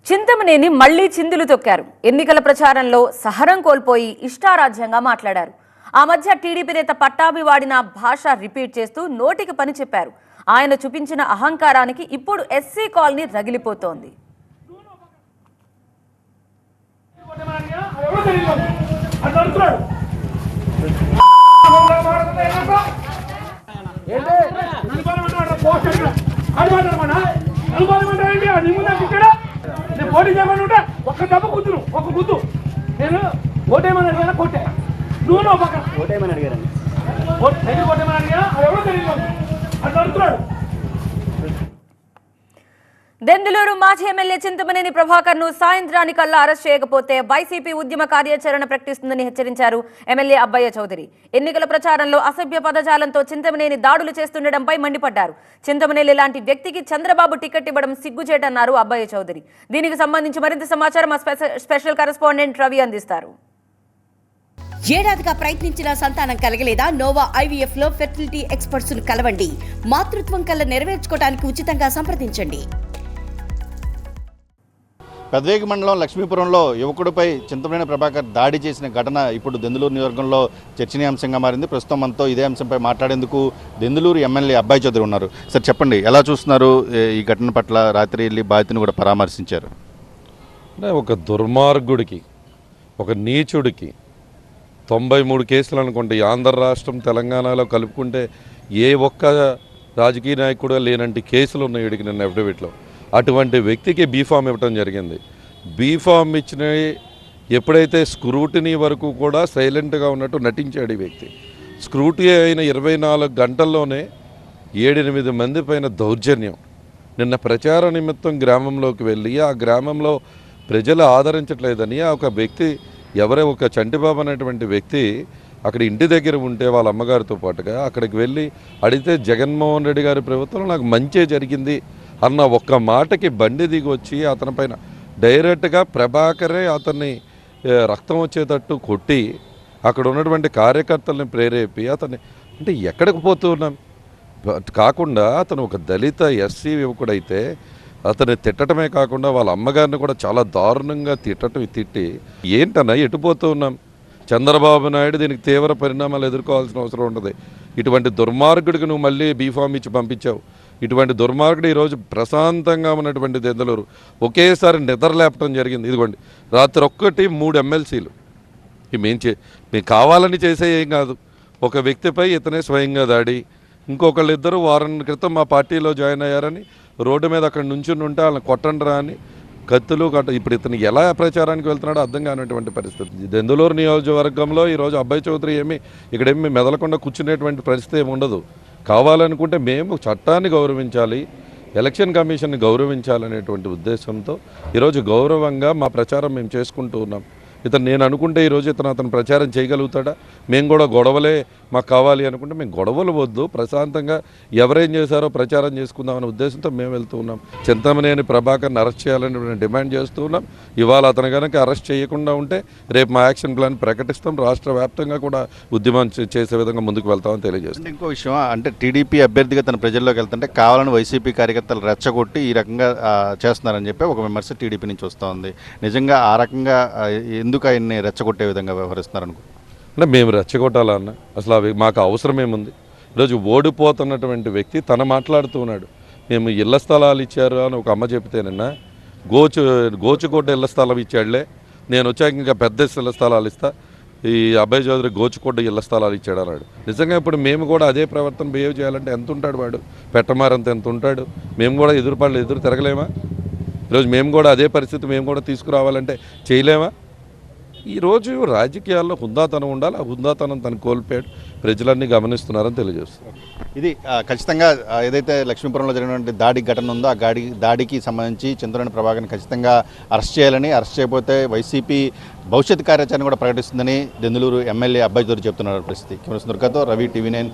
చింతమనేని మళ్లీ చిందులు తొక్కారు. ఎన్నికల ప్రచారంలో సహనం కోల్పోయి ఇష్టారాజ్యంగా మాట్లాడారు. ఆ మధ్య టీడీపీ నేత పట్టాభి వాడిన భాష రిపీట్ చేస్తూ నోటికి పని చెప్పారు. ఆయన చూపించిన అహంకారానికి ఇప్పుడు ఎస్సీ కాలనీ రగిలిపోతోంది. పోటీ చేయమని ఉంటే ఒక్క దెబ్బ కూతురు ఒక గుద్దు నేను ఓటేమని అడిగాను కొట్టే నువ్వు నువ్వు పక్కన ఓటేమని అడిగారండి ఓటేమని అడిగా అది ఎవరో తెలియదు అట్లా అడుగుతున్నాడు. దెందులూరు మాజీ ఎమ్మెల్యే చింతమనేని ప్రభాకర్ ను సాయంత్రానికల్లా అరెస్ట్ చేయకపోతే వైసీపీ ఉద్యమ కార్యాచరణ ప్రకటిస్తుందని హెచ్చరించారు ఎమ్మెల్యే అబ్బయ్య చౌదరి. ఎన్నికల ప్రచారంలో అసభ్య పదజాలంతో చింతమనేని దాడులు చేస్తుండటంపై మండిపడ్డారు. చింతమనేని లాంటి వ్యక్తికి చంద్రబాబు టికెట్ ఇవ్వడం సిగ్గుచేటన్నారు అబ్బయ్య చౌదరి. దీనికి సంబంధించి మరింత సమాచారం మా స్పెషల్ కరెస్పాండెంట్ రవి అందిస్తారు. ఏడాదిగా ప్రయత్నించిన సంతానం కలగలేదా? నోవా ఐవీఎఫ్ లో ఫెర్టిలిటీ ఎక్స్పర్ట్స్ ను కలవండి. మాతృత్వం కల నెరవేర్చుకోవడానికి ఉచితంగా సంప్రదించండి. పెదవేగి మండలం లక్ష్మీపురంలో యువకుడిపై చింతమనేని ప్రభాకర్ దాడి చేసిన ఘటన ఇప్పుడు దెందులూరు నియోజకవర్గంలో చర్చనీయాంశంగా మారింది. ప్రస్తుతం మనతో ఇదే అంశంపై మాట్లాడేందుకు దెందులూరు ఎమ్మెల్యే అబ్బాయి చౌదరి ఉన్నారు. సార్ చెప్పండి, ఎలా చూస్తున్నారు ఈ ఘటన పట్ల? రాత్రి వెళ్ళి బాధితుని కూడా పరామర్శించారు. అంటే ఒక దుర్మార్గుడికి, ఒక నీచుడికి 93 కేసులు అనుకుంటే ఆంధ్ర రాష్ట్రం తెలంగాణలో కలుపుకుంటే ఏ ఒక్క రాజకీయ నాయకుడు లేనంటి కేసులు ఉన్నాయి వీడికి నిన్న అఫిడవిట్లో. అటువంటి వ్యక్తికి బీఫామ్ ఇవ్వడం జరిగింది. బీఫామ్ ఇచ్చిన ఎప్పుడైతే స్క్రూటినీ వరకు కూడా సైలెంట్గా ఉన్నట్టు నటించాడు ఈ వ్యక్తి. స్క్రూటీ అయిన 24 గంటల్లోనే 7-8 మంది పైన దౌర్జన్యం. నిన్న ప్రచార నిమిత్తం గ్రామంలోకి వెళ్ళి ఆ గ్రామంలో ప్రజలు ఆదరించట్లేదని ఒక వ్యక్తి, ఒక చంటిబాబు అనేటువంటి వ్యక్తి అక్కడ ఇంటి దగ్గర ఉంటే వాళ్ళ అమ్మగారితో పాటుగా అక్కడికి వెళ్ళి అడిగితే జగన్మోహన్ రెడ్డి గారి ప్రభుత్వంలో నాకు మంచే జరిగింది అన్న ఒక్క మాటకి బండి దిగి వచ్చి అతని పైన డైరెక్ట్గా ప్రభాకరే అతన్ని రక్తం వచ్చేటట్టు కొట్టి అక్కడ ఉన్నటువంటి కార్యకర్తల్ని ప్రేరేపి అతన్ని అంటే ఎక్కడికి పోతున్నాం కాకుండా అతను ఒక దళిత ఎస్సీ యువకుడైతే అతన్ని తిట్టడమే కాకుండా వాళ్ళ అమ్మగారిని కూడా చాలా దారుణంగా తిట్టి ఏంటన్నా ఎటుపోతూ ఉన్నాం? చంద్రబాబు నాయుడు దీనికి తీవ్ర పరిణామాలు ఎదుర్కోవాల్సిన అవసరం ఉంటుంది. ఇటువంటి దుర్మార్గుడికి నువ్వు మళ్ళీ బీఫామ్ ఇచ్చి పంపించావు. ఇటువంటి దుర్మార్గుడు ఈరోజు ప్రశాంతంగా ఉన్నటువంటి దెందులూరు ఒకేసారి నిద్రలేపటం జరిగింది. ఇదిగోండి, రాత్రి 3 ఎమ్మెల్సీలు మేము కావాలని చేసే ఏం కాదు. ఒక వ్యక్తిపై ఇతనే స్వయంగా దాడి, ఇంకొకళ్ళిద్దరూ వారం క్రితం మా పార్టీలో జాయిన్ అయ్యారని రోడ్డు మీద అక్కడ నుంచుని ఉంటే వాళ్ళని కొట్టండి రా అని కత్తులు ఇప్పుడు ఇతను ఎలా ప్రచారానికి వెళ్తున్నాడో అర్థం కానటువంటి పరిస్థితి. దెందులూరు నియోజకవర్గంలో ఈరోజు అబ్బాయి చౌదరి ఇక్కడేమి మెదలకుండా కూర్చునేటువంటి పరిస్థితి ఏమి ఉండదు. కావాలనుకుంటే మేము చట్టాన్ని గౌరవించాలి, ఎలక్షన్ కమిషన్ని గౌరవించాలనేటువంటి ఉద్దేశంతో ఈరోజు గౌరవంగా మా ప్రచారం మేము చేసుకుంటూ ఉన్నాం. నేను అనుకుంటే ఈరోజు అతను ప్రచారం చేయగలుగుతాడా? మేము కూడా గొడవలే మాకు కావాలి అనుకుంటే మేము గొడవలు వద్దు, ప్రశాంతంగా ఎవరేం చేశారో ప్రచారం చేసుకుందామనే ఉద్దేశంతో మేము వెళ్తూ ఉన్నాం. చింతమనేని ప్రభాకర్ని అరెస్ట్ చేయాలని మేము డిమాండ్ చేస్తూ ఉన్నాం. ఇవాళ అతను కనుక అరెస్ట్ చేయకుండా ఉంటే రేపు మా యాక్షన్ ప్లాన్ ప్రకటిస్తాం. రాష్ట్ర వ్యాప్తంగా కూడా ఉద్యమం చేసే విధంగా ముందుకు వెళ్తామని తెలియజేస్తాం. ఇంకో విషయం అంటే టీడీపీ అభ్యర్థిగా తన ప్రజల్లోకి వెళ్తుంటే కావాలని వైసీపీ కార్యకర్తలు రెచ్చగొట్టి ఈ రకంగా చేస్తున్నారని చెప్పి ఒక విమర్శ టీడీపీ నుంచి వస్తూ ఉంది. నిజంగా ఆ రకంగా ఎందుకు ఆయన్ని రెచ్చగొట్టే విధంగా వ్యవహరిస్తున్నారు అనుకో? అంటే మేము రెచ్చగొట్టాలన్న అసలు అవి మాకు అవసరమేముంది? ఈరోజు ఓడిపోతున్నటువంటి వ్యక్తి తను ఉన్నాడు. మేము ఇళ్ల స్థలాలు ఇచ్చారు అని ఒక అమ్మ చెప్తేనన్నా గోచుకోట ఇళ్ల స్థలం ఇచ్చాడులే, నేను వచ్చాక ఇంకా పెద్ద ఇళ్ల స్థలాలు ఇస్తా, ఈ అబ్బాయి చౌదరి గోచుకోట ఇళ్ల స్థలాలు ఇచ్చాడు అన్నాడు. నిజంగా ఇప్పుడు మేము కూడా అదే ప్రవర్తన బిహేవ్ చేయాలంటే ఎంత ఉంటాడు వాడు? పెట్టమారంత ఎంత ఉంటాడు? మేము కూడా ఎదురు తిరగలేమా? ఈరోజు మేము కూడా అదే పరిస్థితి మేము కూడా తీసుకురావాలంటే చేయలేమా? ఈరోజు రాజకీయాల్లో హుందాతనం ఉండాలి. ఆ హుందాతనం తను కోల్పోయాడు, ప్రజలన్నీ గమనిస్తున్నారని తెలియజేస్తున్నారు. ఇది ఖచ్చితంగా ఏదైతే లక్ష్మీపురంలో జరిగినటువంటి దాడి ఘటన ఉందో ఆ దాడికి సంబంధించి చింతమనేని ప్రభాకర్ని ఖచ్చితంగా అరెస్ట్ చేయాలని, అరెస్ట్ చేయకపోతే వైసీపీ భవిష్యత్ కార్యాచరణ కూడా ప్రకటిస్తుందని దెందులూరు ఎమ్మెల్యే అబ్బాయి చౌదరి చెప్తున్నారు. పరిస్థితి కెమెరా దుర్గాతో రవి, TV9.